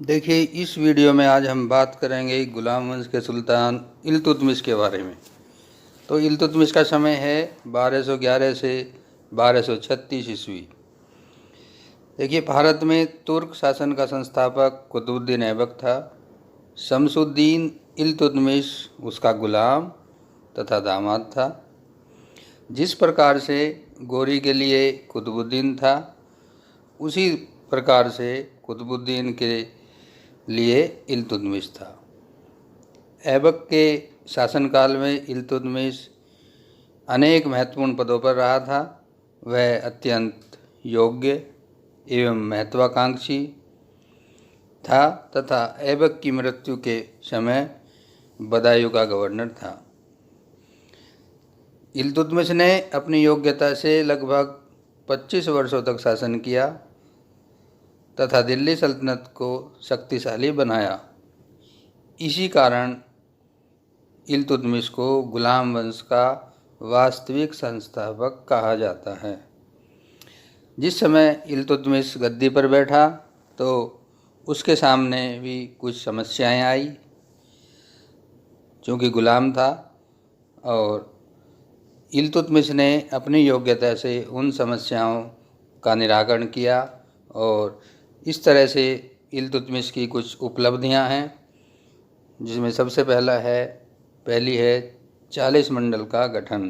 देखिए, इस वीडियो में आज हम बात करेंगे गुलाम वंश के सुल्तान इल्तुतमिश के बारे में। तो इल्तुतमिश का समय है 1211 से 1236 ईस्वी। देखिए, भारत में तुर्क शासन का संस्थापक कुतुबुद्दीन ऐबक था। शमसुद्दीन इल्तुतमिश उसका गुलाम तथा दामाद था। जिस प्रकार से गोरी के लिए कुतुबुद्दीन था, उसी प्रकार से कुतुबुद्दीन के लिए इल्तुतमिश था। ऐबक के शासनकाल में इल्तुतमिश अनेक महत्वपूर्ण पदों पर रहा था। वह अत्यंत योग्य एवं महत्वाकांक्षी था तथा ऐबक की मृत्यु के समय बदायूं का गवर्नर था। इल्तुतमिश ने अपनी योग्यता से लगभग 25 वर्षों तक शासन किया तथा दिल्ली सल्तनत को शक्तिशाली बनाया। इसी कारण इल्तुतमिश को गुलाम वंश का वास्तविक संस्थापक कहा जाता है। जिस समय इल्तुतमिश गद्दी पर बैठा तो उसके सामने भी कुछ समस्याएं आई, चूँकि गुलाम था, और इल्तुतमिश ने अपनी योग्यता से उन समस्याओं का निराकरण किया। और इस तरह से इल्तुतमिश की कुछ उपलब्धियां हैं, जिसमें सबसे पहली है 40 मंडल का गठन।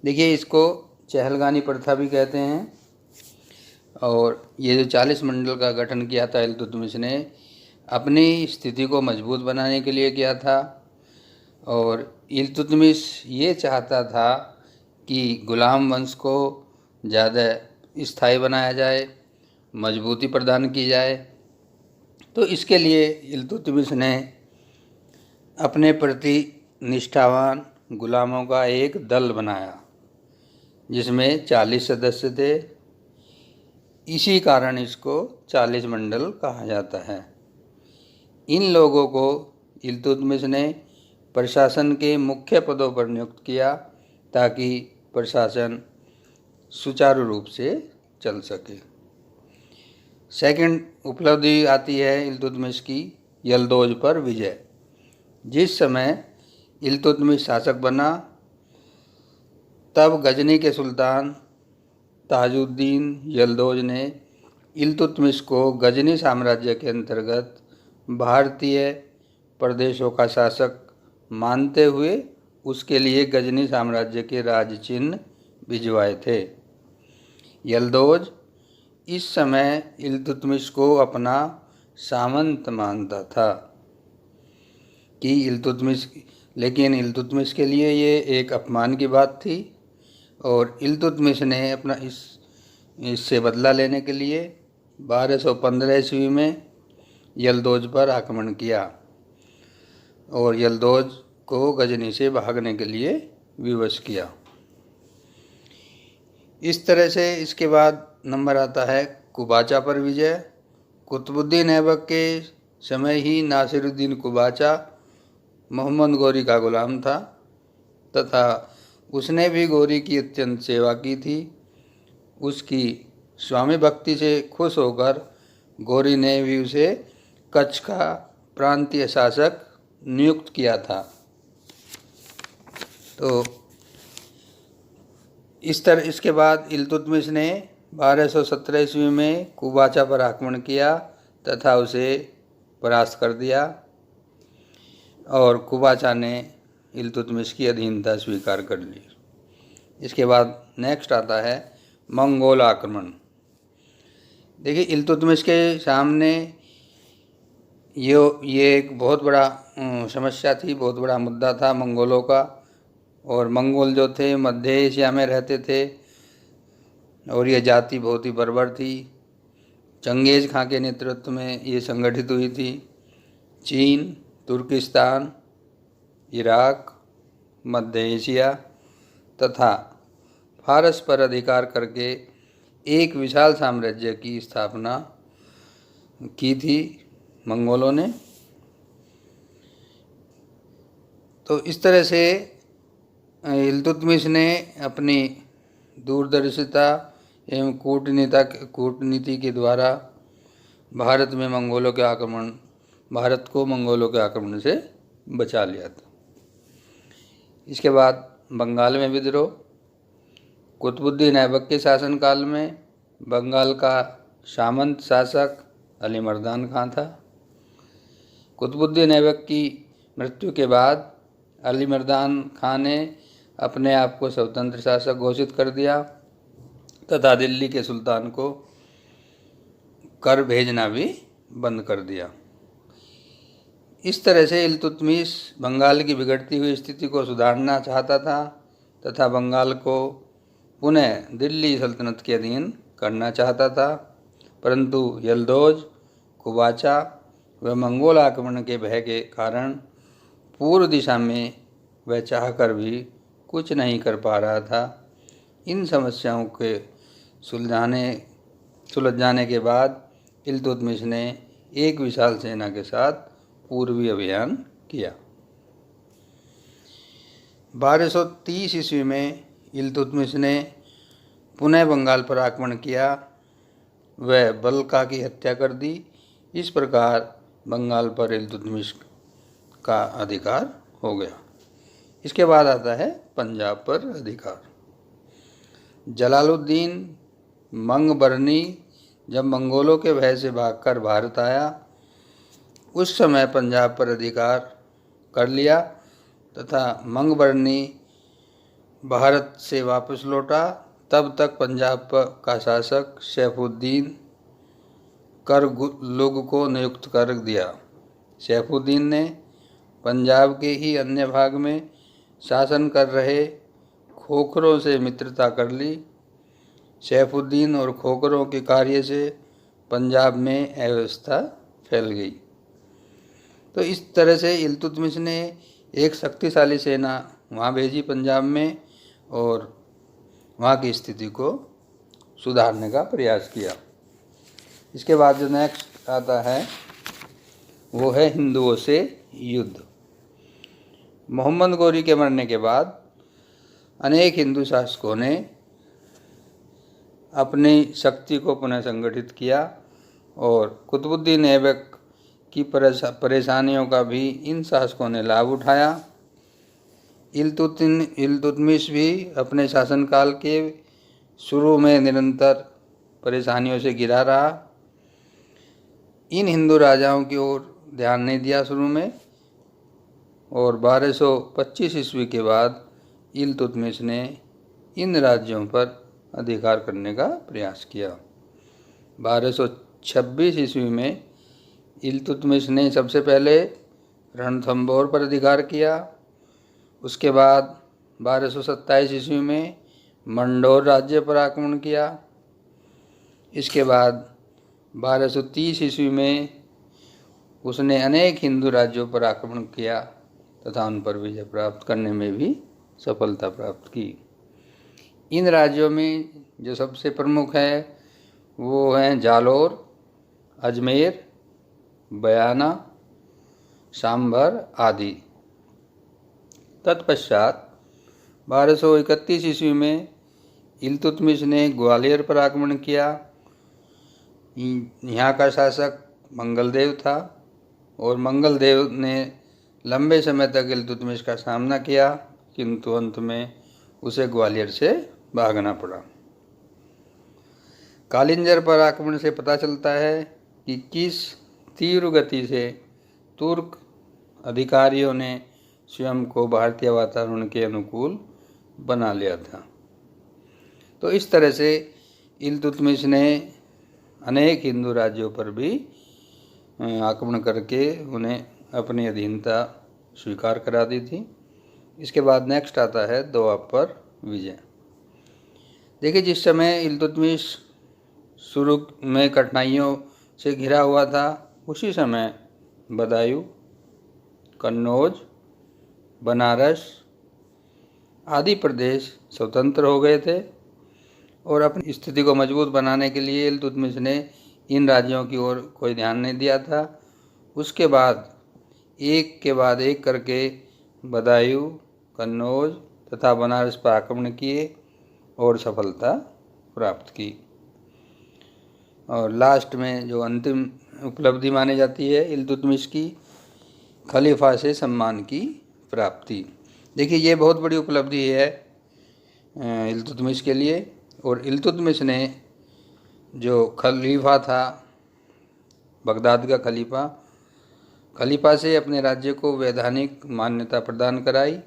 देखिए, इसको चहलगानी प्रथा भी कहते हैं। और ये जो 40 मंडल का गठन किया था इल्तुतमिश ने, अपनी स्थिति को मजबूत बनाने के लिए किया था। और इल्तुतमिश ये चाहता था कि गुलाम वंश को ज़्यादा स्थायी बनाया जाए, मजबूती प्रदान की जाए। तो इसके लिए इल्तुतमिश ने अपने प्रति निष्ठावान गुलामों का एक दल बनाया, जिसमें 40 सदस्य थे। इसी कारण इसको 40 मंडल कहा जाता है। इन लोगों को इल्तुतमिश ने प्रशासन के मुख्य पदों पर नियुक्त किया, ताकि प्रशासन सुचारू रूप से चल सके। सेकंड उपलब्धि आती है इल्तुतमिश की यल्दौज पर विजय। जिस समय इल्तुतमिश शासक बना, तब गजनी के सुल्तान ताजुद्दीन यल्दौज ने इल्तुतमिश को गजनी साम्राज्य के अंतर्गत भारतीय प्रदेशों का शासक मानते हुए उसके लिए गजनी साम्राज्य के राज चिन्ह भिजवाए थे। यल्दौज इस समय इल्तुतमिश को अपना सामंत मानता था लेकिन इल्तुतमिश के लिए ये एक अपमान की बात थी। और इल्तुतमिश ने अपना इससे बदला लेने के लिए 1215 ईस्वी में यल्दौज पर आक्रमण किया और यल्दौज को गजनी से भागने के लिए विवश किया। इस तरह से इसके बाद नंबर आता है कुबाचा पर विजय। कुतुबुद्दीन ऐबक के समय ही नासिरुद्दीन कुबाचा मोहम्मद गोरी का गुलाम था तथा उसने भी गोरी की अत्यंत सेवा की थी। उसकी स्वामी भक्ति से खुश होकर गोरी ने भी उसे कच्छ का प्रांतीय शासक नियुक्त किया था। तो इसके बाद इल्तुतमिश ने 1217 ईस्वी में कुबाचा पर आक्रमण किया तथा उसे परास्त कर दिया, और कुबाचा ने इल्तुतमिश की अधीनता स्वीकार कर ली। इसके बाद नेक्स्ट आता है मंगोल आक्रमण। देखिए, इल्तुतमिश के सामने ये एक बहुत बड़ा समस्या थी, बहुत बड़ा मुद्दा था मंगोलों का। और मंगोल जो थे मध्य एशिया में रहते थे और ये जाति बहुत ही बर्बर थी। चंगेज खां के नेतृत्व में ये संगठित हुई थी। चीन, तुर्किस्तान, इराक, मध्य एशिया तथा फारस पर अधिकार करके एक विशाल साम्राज्य की स्थापना की थी मंगोलों ने। तो इस तरह से इल्तुतमिश ने अपनी दूरदर्शिता एवं कूटनीति के द्वारा भारत को मंगोलों के आक्रमण से बचा लिया था। इसके बाद बंगाल में विद्रोह। कुतुबुद्दीन ऐबक के शासनकाल में बंगाल का सामंत शासक अली मर्दान खां था। कुतुबुद्दीन ऐबक की मृत्यु के बाद अली मर्दान खां ने अपने आप को स्वतंत्र शासक घोषित कर दिया तथा दिल्ली के सुल्तान को कर भेजना भी बंद कर दिया। इस तरह से इल्तुतमिश बंगाल की बिगड़ती हुई स्थिति को सुधारना चाहता था तथा बंगाल को पुनः दिल्ली सल्तनत के अधीन करना चाहता था, परंतु यल्दौज, कुबाचा व मंगोल आक्रमण के भय के कारण पूर्व दिशा में वह चाहकर भी कुछ नहीं कर पा रहा था। इन समस्याओं के सुलझ जाने के बाद इल्तुतमिश ने एक विशाल सेना के साथ पूर्वी अभियान किया। 1230 ईस्वी में इल्तुतमिश ने पुनः बंगाल पर आक्रमण किया व बलका की हत्या कर दी। इस प्रकार बंगाल पर इल्तुतमिश का अधिकार हो गया। इसके बाद आता है पंजाब पर अधिकार। जलालुद्दीन मंगबरनी जब मंगोलों के भय से भागकर भारत आया, उस समय पंजाब पर अधिकार कर लिया तथा मंगबरनी भारत से वापस लौटा। तब तक पंजाब का शासक सैफुद्दीन करलुग को नियुक्त कर दिया। सैफुद्दीन ने पंजाब के ही अन्य भाग में शासन कर रहे खोखरों से मित्रता कर ली। सैफुद्दीन और खोखरों के कार्य से पंजाब में अव्यवस्था फैल गई। तो इस तरह से इल्तुतमिश ने एक शक्तिशाली सेना वहाँ भेजी पंजाब में और वहाँ की स्थिति को सुधारने का प्रयास किया। इसके बाद जो नेक्स्ट आता है वो है हिंदुओं से युद्ध। मोहम्मद गोरी के मरने के बाद अनेक हिंदू शासकों ने अपनी शक्ति को पुनः संगठित किया और कुतुबुद्दीन ऐबक की परेशानियों का भी इन शासकों ने लाभ उठाया। इल्तुतमिश भी अपने शासनकाल के शुरू में निरंतर परेशानियों से घिरा रहा। इन हिंदू राजाओं की ओर ध्यान नहीं दिया शुरू में और 1225 ईस्वी के बाद इल्तुतमिश ने इन राज्यों पर अधिकार करने का प्रयास किया। 1226 ईस्वी में इल्तुतमिश ने सबसे पहले रणथंभौर पर अधिकार किया। उसके बाद 1227 ईस्वी में मंडोर राज्य पर आक्रमण किया। इसके बाद 1230 ईस्वी में उसने अनेक हिंदू राज्यों पर आक्रमण किया तथा उन पर विजय प्राप्त करने में भी सफलता प्राप्त की। इन राज्यों में जो सबसे प्रमुख है वो हैं जालोर, अजमेर, बयाना, सांभर आदि। तत्पश्चात 1231 ईस्वी में इल्तुतमिश ने ग्वालियर पर आक्रमण किया। यहाँ का शासक मंगलदेव था और मंगलदेव ने लंबे समय तक इल्तुतमिश का सामना किया, किंतु अंत में उसे ग्वालियर से भागना पड़ा। कालिंजर पर आक्रमण से पता चलता है कि किस तीव्र गति से तुर्क अधिकारियों ने स्वयं को भारतीय वातावरण के अनुकूल बना लिया था। तो इस तरह से इल्तुतमिश ने अनेक हिंदू राज्यों पर भी आक्रमण करके उन्हें अपनी अधीनता स्वीकार करा दी थी। इसके बाद नेक्स्ट आता है दोआब पर विजय। देखिए, जिस समय इल्तुतमिश शुरू में कठिनाइयों से घिरा हुआ था, उसी समय बदायूं, कन्नौज, बनारस आदि प्रदेश स्वतंत्र हो गए थे और अपनी स्थिति को मजबूत बनाने के लिए इल्तुतमिश ने इन राज्यों की ओर कोई ध्यान नहीं दिया था। उसके बाद एक के बाद एक करके बदायूं, कन्नौज तथा बनारस पर आक्रमण किए और सफलता प्राप्त की। और लास्ट में जो अंतिम उपलब्धि मानी जाती है इल्तुतमिश की खलीफा से सम्मान की प्राप्ति। देखिए ये बहुत बड़ी उपलब्धि है इल्तुतमिश के लिए। और इल्तुतमिश ने जो खलीफा था, बगदाद का खलीफा से अपने राज्य को वैधानिक मान्यता प्रदान कराई।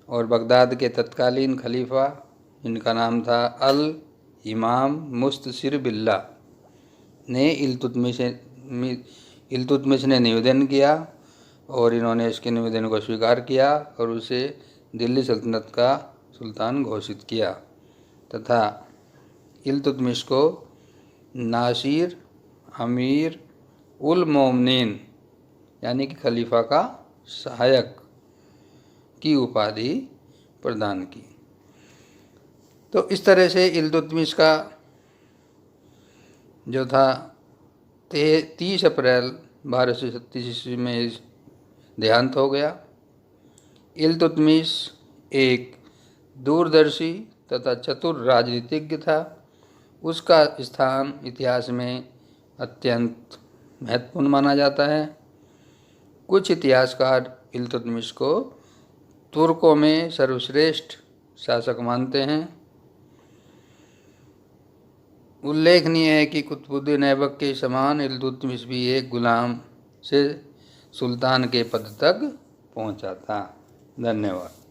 और बगदाद के तत्कालीन खलीफा, जिनका नाम था अल इमाम मुस्तसिर बिल्ला, ने इल्तुतमिश ने निवेदन किया और इन्होंने इसके निवेदन को स्वीकार किया और उसे दिल्ली सल्तनत का सुल्तान घोषित किया तथा इल्तुतमिश को नासिर अमीर उल मोमिनीन यानी कि खलीफा का सहायक की उपाधि प्रदान की। तो इस तरह से इल्तुतमिश का जो था 30 अप्रैल 1237 ईस्वी में देहांत हो गया। इल्तुतमिश एक दूरदर्शी तथा चतुर राजनीतिज्ञ था। उसका स्थान इतिहास में अत्यंत महत्वपूर्ण माना जाता है। कुछ इतिहासकार इल्तुतमिश को तुर्कों में सर्वश्रेष्ठ शासक मानते हैं। उल्लेखनीय है कि कुतुबुद्दीन ऐबक के समान इल्तुतमिश भी एक गुलाम से सुल्तान के पद तक पहुंचा था। धन्यवाद।